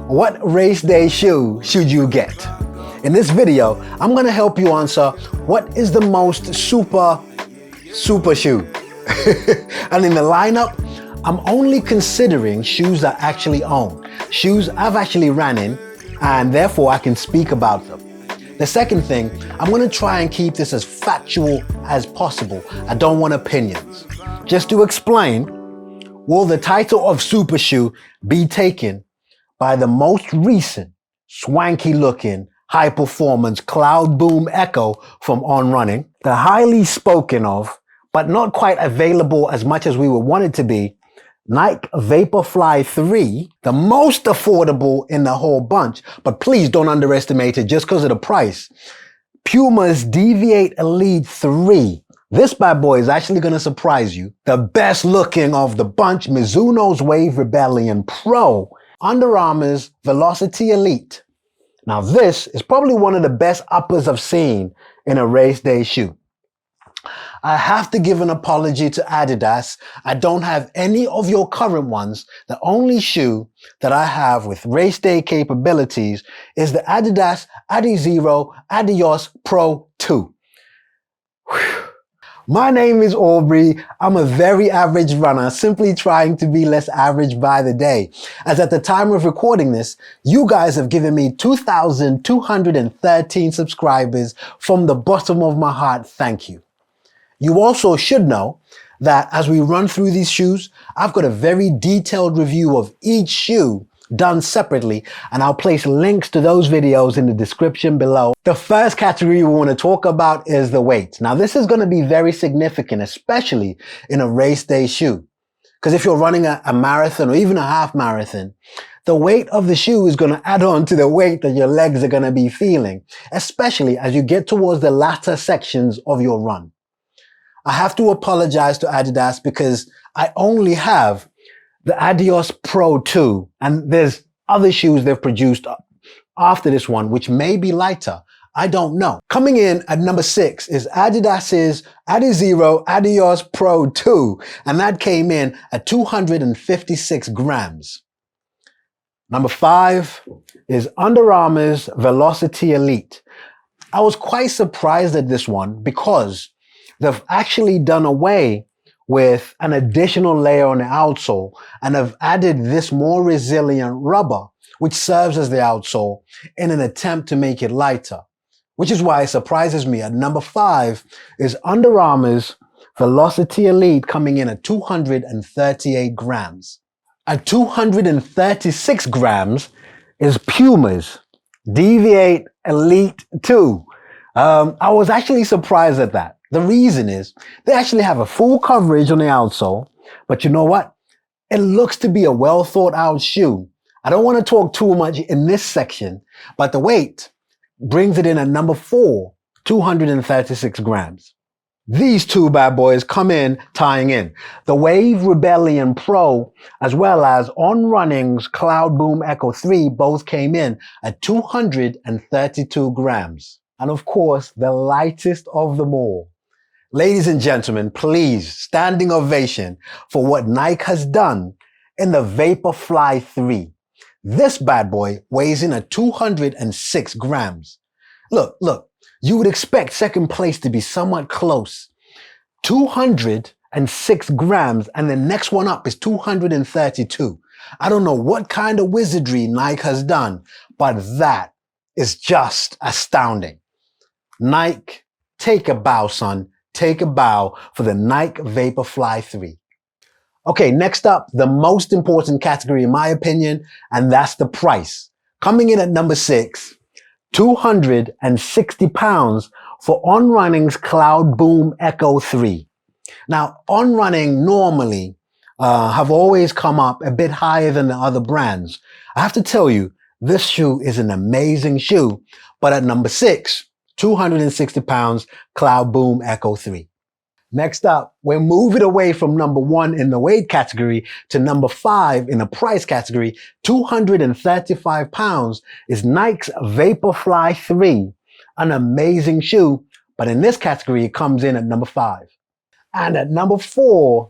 What race day shoe should you get? In this video, I'm gonna help you answer what is the most super shoe. And in the lineup, I'm only considering shoes I actually own, shoes I've actually ran in, and therefore I can speak about them. The second thing, I'm gonna try and keep this as factual as possible. I don't want opinions. Just to explain, will the title of super shoe be taken by the most recent, swanky looking, high performance Cloud Boom Echo from On Running, the highly spoken of, but not quite available as much as we would want it to be, Nike Vaporfly 3, the most affordable in the whole bunch, but please don't underestimate it just because of the price, Puma's Deviate Elite 3. This bad boy is actually going to surprise you. The best looking of the bunch, Mizuno's Wave Rebellion Pro, Under Armour's Velociti Elite. Now this is probably one of the best uppers I've seen in a race day shoe. I have to give an apology to Adidas. I don't have any of your current ones. The only shoe that I have with race day capabilities is the Adidas Adizero Adios Pro 2. Whew. My name is Aubrey. I'm a very average runner, simply trying to be less average by the day. As at the time of recording this, you guys have given me 2,213 subscribers. From the bottom of my heart, thank you. You also should know that as we run through these shoes, I've got a very detailed review of each shoe done separately, and I'll place links to those videos in the description below. The first category we want to talk about is the weight. Now this is going to be very significant, especially in a race day shoe. Because if you're running a marathon or even a half marathon, the weight of the shoe is going to add on to the weight that your legs are going to be feeling, especially as you get towards the latter sections of your run. I have to apologize to Adidas because I only have the Adios Pro 2, and there's other shoes they've produced after this one, which may be lighter. I don't know. Coming in at number 6 is Adidas's Adizero Adios Pro 2, and that came in at 256 grams. Number 5 is Under Armour's Velociti Elite. I was quite surprised at this one because they've actually done away with an additional layer on the outsole and have added this more resilient rubber, which serves as the outsole in an attempt to make it lighter, which is why it surprises me. At number 5 is Under Armour's Velociti Elite, coming in at 238 grams. At 236 grams is Puma's Deviate Elite 2. I was actually surprised at that. The reason is they actually have a full coverage on the outsole, but you know what? It looks to be a well thought out shoe. I don't want to talk too much in this section, but the weight brings it in at number 4, 236 grams. These two bad boys come in tying in. The Wave Rebellion Pro, as well as On Running's Cloud Boom Echo 3, both came in at 232 grams. And of course, the lightest of them all. Ladies and gentlemen, please, standing ovation for what Nike has done in the Vaporfly 3. This bad boy weighs in at 206 grams. Look, you would expect second place to be somewhat close. 206 grams, and the next one up is 232. I don't know what kind of wizardry Nike has done, but that is just astounding. Nike, take a bow, son. Take a bow for the Nike Vaporfly 3. Okay, next up, the most important category in my opinion, and that's the price. Coming in at number 6, 260 pounds for On Running's Cloud Boom Echo 3. Now, On Running normally have always come up a bit higher than the other brands. I have to tell you, this shoe is an amazing shoe, but at number 6, 260 pounds, Cloud Boom Echo 3. Next up, we're moving away from number 1 in the weight category to number 5 in the price category. 235 pounds is Nike's Vaporfly 3, an amazing shoe, but in this category, it comes in at number 5. And at number 4,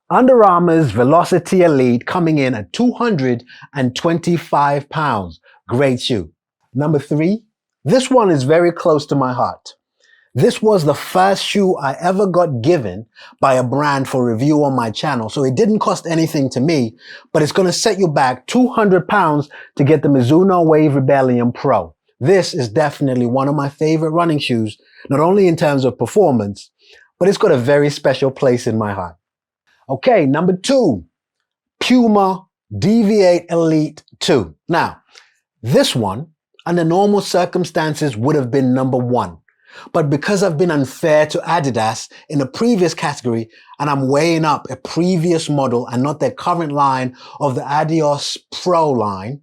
Under Armour's Velociti Elite coming in at £225. Great shoe. Number 3, this one is very close to my heart. This was the first shoe I ever got given by a brand for review on my channel. So it didn't cost anything to me, but it's going to set you back £200 to get the Mizuno Wave Rebellion Pro. This is definitely one of my favorite running shoes, not only in terms of performance, but it's got a very special place in my heart. Okay, number 2, Puma Deviate Elite 2. Now, this one, under normal circumstances, would have been number 1. But because I've been unfair to Adidas in a previous category and I'm weighing up a previous model and not their current line of the Adios Pro line,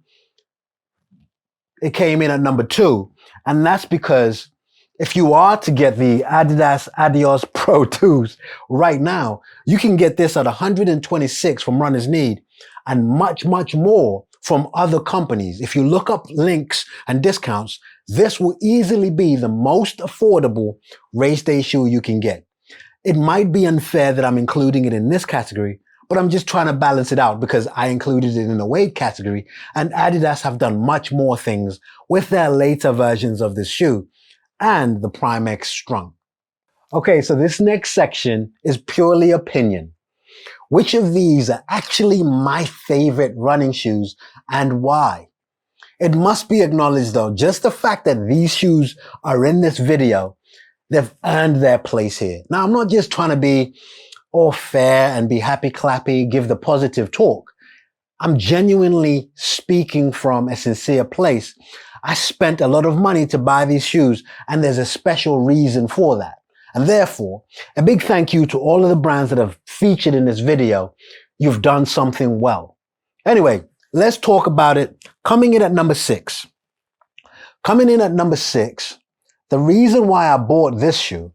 it came in at number 2. And that's because if you are to get the Adidas Adios Pro 2s right now, you can get this at $126 from Runner's Need and much, much more from other companies. If you look up links and discounts, this will easily be the most affordable race day shoe you can get. It might be unfair that I'm including it in this category, but I'm just trying to balance it out because I included it in the weight category, and Adidas have done much more things with their later versions of this shoe and the Prime X Strung. Okay, so this next section is purely opinion. Which of these are actually my favorite running shoes and why? It must be acknowledged though, just the fact that these shoes are in this video, they've earned their place here. Now, I'm not just trying to be all fair and be happy clappy, give the positive talk. I'm genuinely speaking from a sincere place. I spent a lot of money to buy these shoes and there's a special reason for that. And therefore, a big thank you to all of the brands that have featured in this video. You've done something well. Anyway, let's talk about it. Coming in at number 6. Coming in at number 6, the reason why I bought this shoe,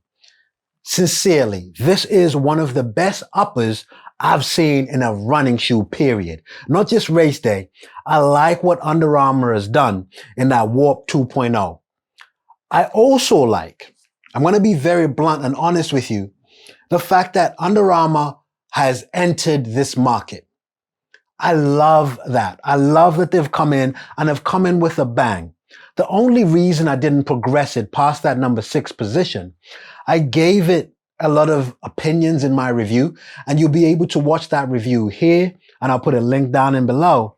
sincerely, this is one of the best uppers I've seen in a running shoe, period. Not just race day. I like what Under Armour has done in that Warp 2.0. I also like, I'm going to be very blunt and honest with you, the fact that Under Armour has entered this market. I love that. I love that they've come in and have come in with a bang. The only reason I didn't progress it past that number 6 position, I gave it a lot of opinions in my review, and you'll be able to watch that review here, and I'll put a link down in below.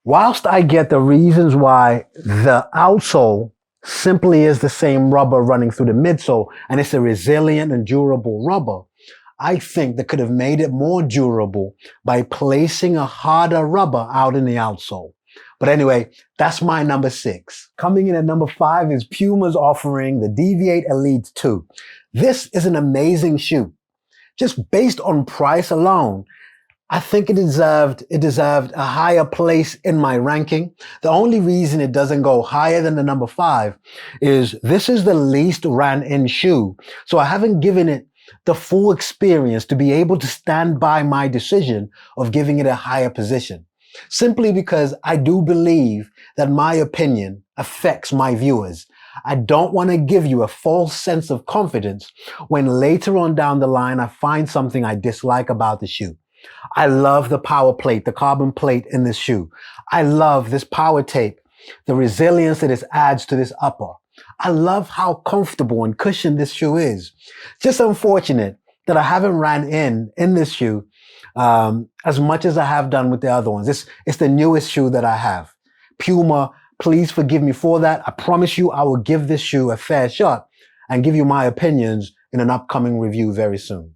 Whilst I get the reasons why the outsole simply is the same rubber running through the midsole, and it's a resilient and durable rubber, I think they could have made it more durable by placing a harder rubber out in the outsole. But anyway, that's my number 6. Coming in at number 5 is Puma's offering the Deviate Elite 2. This is an amazing shoe. Just based on price alone, I think it deserved a higher place in my ranking. The only reason it doesn't go higher than the number 5 is this is the least ran in shoe. So I haven't given it the full experience to be able to stand by my decision of giving it a higher position. Simply because I do believe that my opinion affects my viewers. I don't want to give you a false sense of confidence when later on down the line I find something I dislike about the shoe. I love the power plate, the carbon plate in this shoe. I love this power tape, the resilience that it adds to this upper. I love how comfortable and cushioned this shoe is. Just unfortunate that I haven't ran in this shoe as much as I have done with the other ones. It's the newest shoe that I have. Puma, please forgive me for that. I promise you I will give this shoe a fair shot and give you my opinions in an upcoming review very soon.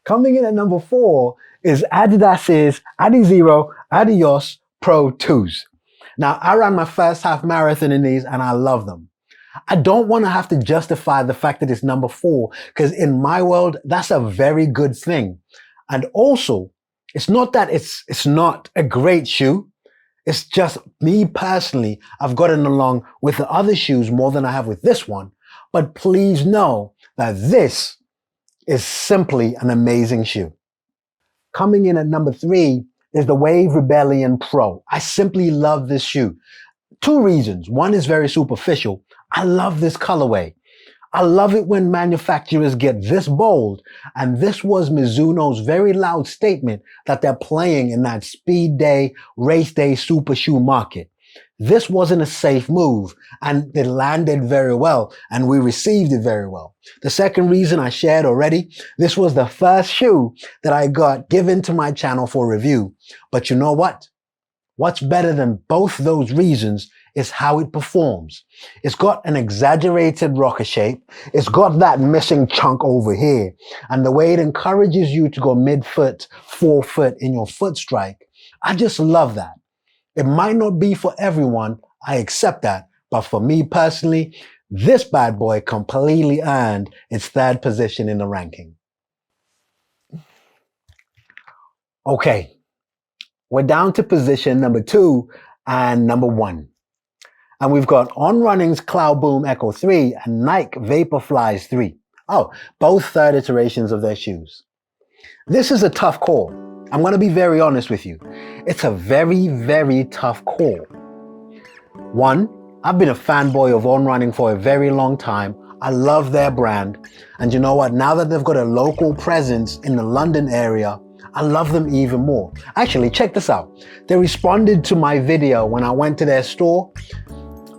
Coming in at number 4 is Adidas's Adizero Adios Pro 2s. Now, I ran my first half marathon in these and I love them. I don't want to have to justify the fact that it's number 4 because in my world, that's a very good thing. And also, it's not that it's not a great shoe. It's just me personally, I've gotten along with the other shoes more than I have with this one. But please know that this is simply an amazing shoe. Coming in at number 3 is the Wave Rebellion Pro. I simply love this shoe. 2 reasons. One is very superficial. I love this colorway. I love it when manufacturers get this bold, and this was Mizuno's very loud statement that they're playing in that speed day, race day super shoe market. This wasn't a safe move, and it landed very well, and we received it very well. The second reason I shared already, this was the first shoe that I got given to my channel for review. But you know what? What's better than both those reasons is how it performs. It's got an exaggerated rocker shape. It's got that missing chunk over here. And the way it encourages you to go mid-foot, forefoot in your foot strike, I just love that. It might not be for everyone, I accept that. But for me personally, this bad boy completely earned its third position in the ranking. Okay. We're down to position number 2 and number 1. And we've got On Running's Cloud Boom Echo 3 and Nike Vaporfly's 3. Oh, both third iterations of their shoes. This is a tough call. I'm going to be very honest with you. It's a very, very tough call. One, I've been a fanboy of On Running for a very long time. I love their brand. And you know what? Now that they've got a local presence in the London area, I love them even more. Actually, check this out. They responded to my video when I went to their store.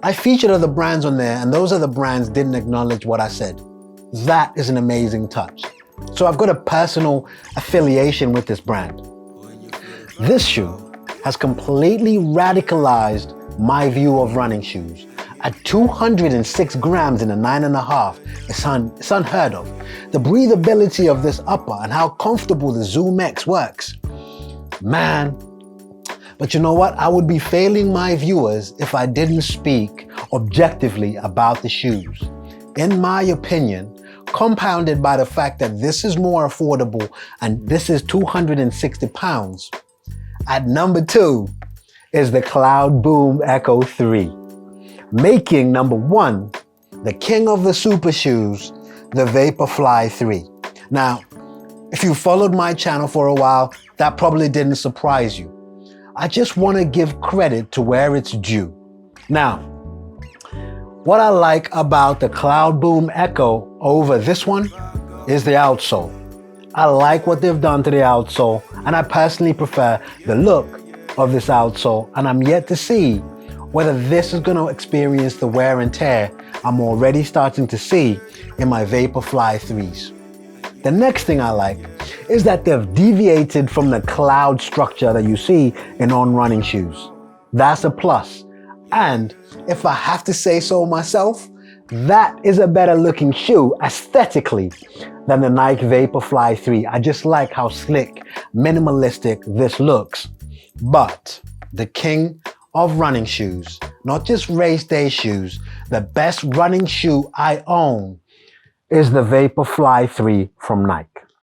I featured other brands on there, and those other brands didn't acknowledge what I said. That is an amazing touch. So I've got a personal affiliation with this brand. This shoe has completely radicalized my view of running shoes. At 206 grams in a 9.5, it's unheard of. The breathability of this upper and how comfortable the Zoom X works. Man. But you know what? I would be failing my viewers if I didn't speak objectively about the shoes. In my opinion, compounded by the fact that this is more affordable and this is 260 pounds. At number 2 is the Cloud Boom Echo 3. Making number 1, the king of the super shoes, the Vaporfly 3. Now, if you followed my channel for a while, that probably didn't surprise you. I just want to give credit to where it's due. Now, what I like about the Cloud Boom Echo over this one is the outsole. I like what they've done to the outsole, and I personally prefer the look of this outsole, and I'm yet to see whether this is going to experience the wear and tear I'm already starting to see in my Vaporfly 3s. The next thing I like is that they've deviated from the cloud structure that you see in On Running shoes. That's a plus. And if I have to say so myself, that is a better looking shoe aesthetically than the Nike Vaporfly 3. I just like how slick, minimalistic this looks. But the king of running shoes, not just race day shoes, the best running shoe I own is the Vaporfly 3 from Nike.